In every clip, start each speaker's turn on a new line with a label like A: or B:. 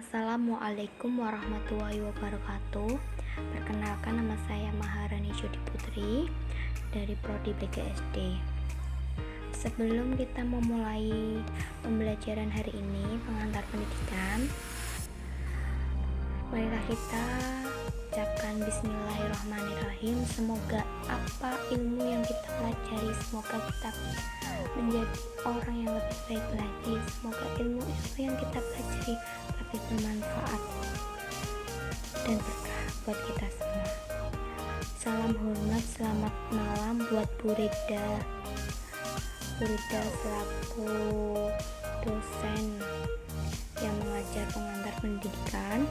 A: Assalamualaikum warahmatullahi wabarakatuh. Perkenalkan, nama saya Maharani Jodi Putri dari Prodi BGSD. Sebelum kita memulai pembelajaran hari ini, pengantar pendidikan, marilah kita ucapkan bismillahirrahmanirrahim. Semoga apa ilmu yang kita pelajari, semoga kita menjadi orang yang lebih baik lagi. Semoga ilmu yang kita pelajari lebih bermanfaat dan berkah buat kita semua. Salam hormat, selamat malam buat Bu Rida selaku dosen yang mengajar pengantar pendidikan.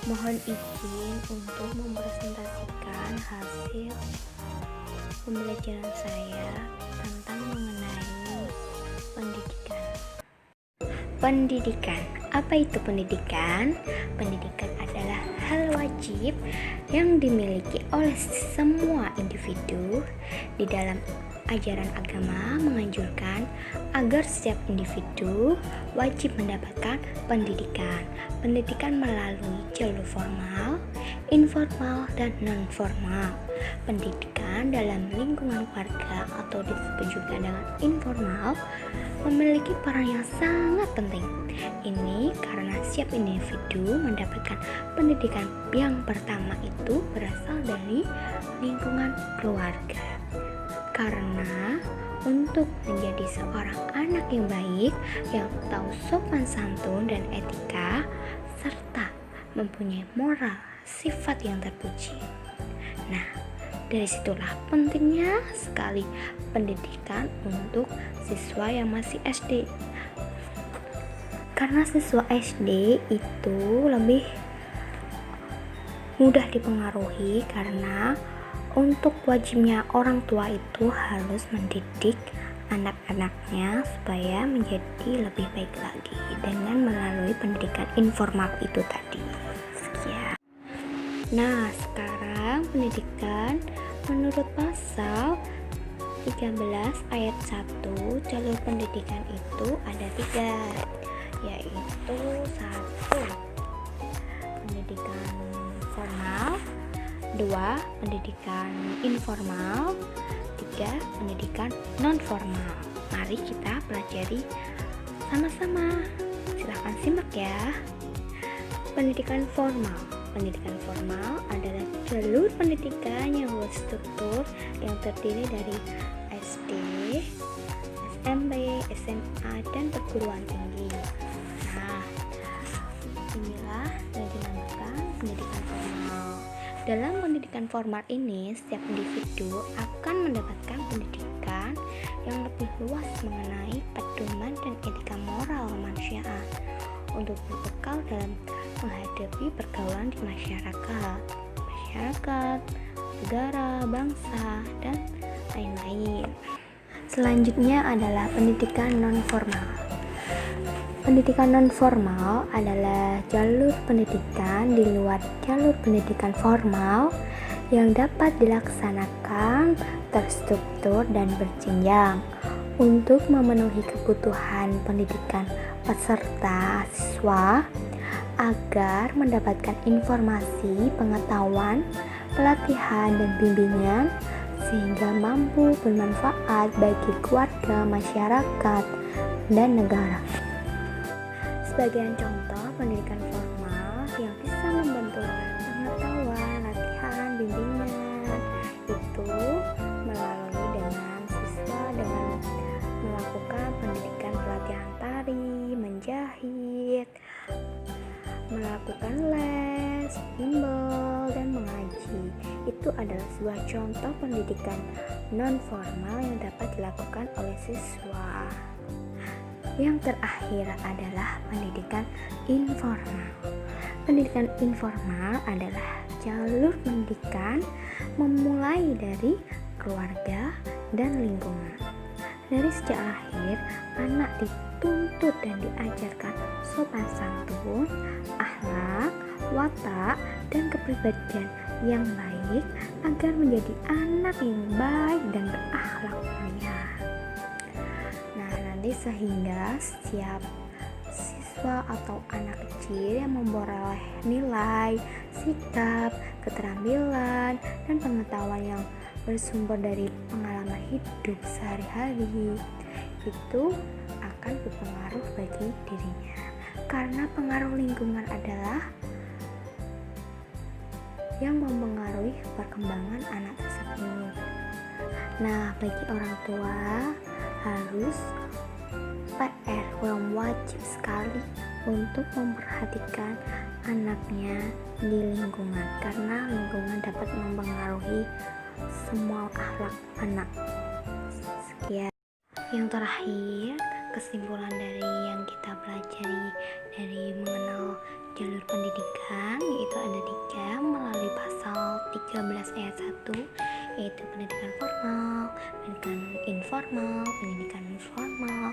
A: Mohon izin untuk mempresentasikan hasil pembelajaran saya tentang mengenai pendidikan. Apa itu pendidikan? Pendidikan adalah hal wajib yang dimiliki oleh semua individu. Di dalam ajaran agama menganjurkan agar setiap individu wajib mendapatkan pendidikan. Pendidikan melalui jalur formal, informal, dan non-formal. Pendidikan dalam lingkungan keluarga atau disebut juga dengan informal memiliki peran yang sangat penting. Ini karena setiap individu mendapatkan pendidikan yang pertama itu berasal dari lingkungan keluarga. Karena untuk menjadi seorang anak yang baik, yang tahu sopan santun dan etika, serta mempunyai moral sifat yang terpuji. Nah, dari situlah pentingnya sekali pendidikan untuk siswa yang masih SD. Karena siswa SD itu lebih mudah dipengaruhi, karena untuk wajibnya orang tua itu harus mendidik anak-anaknya supaya menjadi lebih baik lagi dengan melalui pendidikan informal itu tadi. Sekian. Nah, sekarang pendidikan menurut pasal 13 ayat 1, jalur pendidikan itu ada 3, yaitu 1. Pendidikan formal, 2. Pendidikan informal, 3. Pendidikan non-formal. Mari kita pelajari sama-sama. Silahkan simak ya. Pendidikan formal. Pendidikan formal adalah jalur pendidikan yang berstruktur yang terdiri dari SD, SMP, SMA, dan perguruan tinggi. Nah, inilah yang dinamakan pendidikan formal. Dalam pendidikan formal ini, setiap individu akan mendapatkan pendidikan yang lebih luas mengenai pedoman dan etika moral kemanusiaan untuk berbekal dalam menghadapi pergaulan di masyarakat, negara, bangsa, dan lain-lain. Selanjutnya adalah pendidikan non-formal. Pendidikan non-formal adalah jalur pendidikan di luar jalur pendidikan formal yang dapat dilaksanakan terstruktur dan berjenjang untuk memenuhi kebutuhan pendidikan peserta siswa agar mendapatkan informasi, pengetahuan, pelatihan, dan bimbingan sehingga mampu bermanfaat bagi keluarga, masyarakat, dan negara. Sebagian contoh pendidikan formal yang bisa membentuk pengetahuan, latihan, bimbingan itu melalui dengan siswa dengan melakukan pendidikan pelatihan tari, menjahit, melakukan les, bimbel, dan mengaji. Itu adalah sebuah contoh pendidikan non-formal yang dapat dilakukan oleh siswa. Yang terakhir adalah pendidikan informal. Pendidikan informal adalah jalur pendidikan memulai dari keluarga dan lingkungan. Dari sejak lahir, anak dituntut dan diajarkan sopan santun, akhlak, watak, dan kepribadian yang baik agar menjadi anak yang baik dan berakhlak mulia. Nah, nanti sehingga setiap siswa atau anak kecil kecil yang memperoleh nilai, sikap, keterampilan, dan pengetahuan yang bersumber dari pengalaman hidup sehari-hari itu akan berpengaruh bagi dirinya, karena pengaruh lingkungan adalah yang mempengaruhi perkembangan anak tersebut. Nah, bagi orang tua harus PR yang wajib sekali untuk memperhatikan anaknya di lingkungan, karena lingkungan dapat mempengaruhi semua akhlak anak. Sekian. Yang terakhir, kesimpulan dari yang kita pelajari dari mengenal jalur pendidikan yaitu ada 3 melalui pasal 13 ayat 1, yaitu pendidikan formal, pendidikan informal, pendidikan non formal.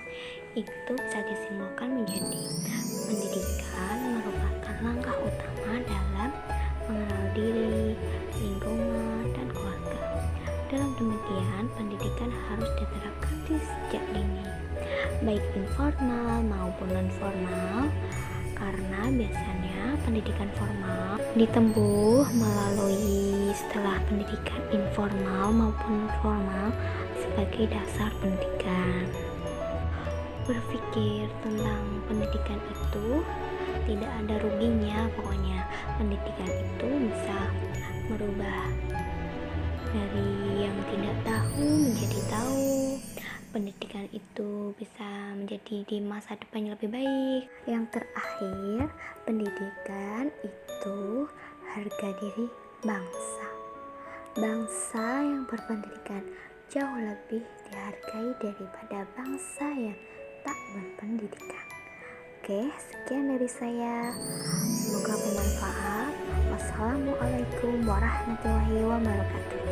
A: Itu bisa disimpulkan menjadi pendidikan merupakan langkah utama dalam mengenal diri, lingkungan, dan keluarga. Dalam demikian, pendidikan harus diterapkan sejak dini, baik informal maupun non formal, karena biasanya pendidikan formal ditempuh melalui setelah pendidikan informal maupun non formal sebagai dasar pendidikan. Berpikir tentang pendidikan itu tidak ada ruginya, pokoknya pendidikan itu bisa merubah dari yang tidak tahu menjadi tahu. Pendidikan itu bisa menjadi di masa depan yang lebih baik. Yang terakhir, pendidikan itu harga diri bangsa. Bangsa yang berpendidikan jauh lebih dihargai daripada bangsa yang tak berpendidikan. Oke, sekian dari saya. Semoga bermanfaat. Wassalamualaikum warahmatullahi wabarakatuh.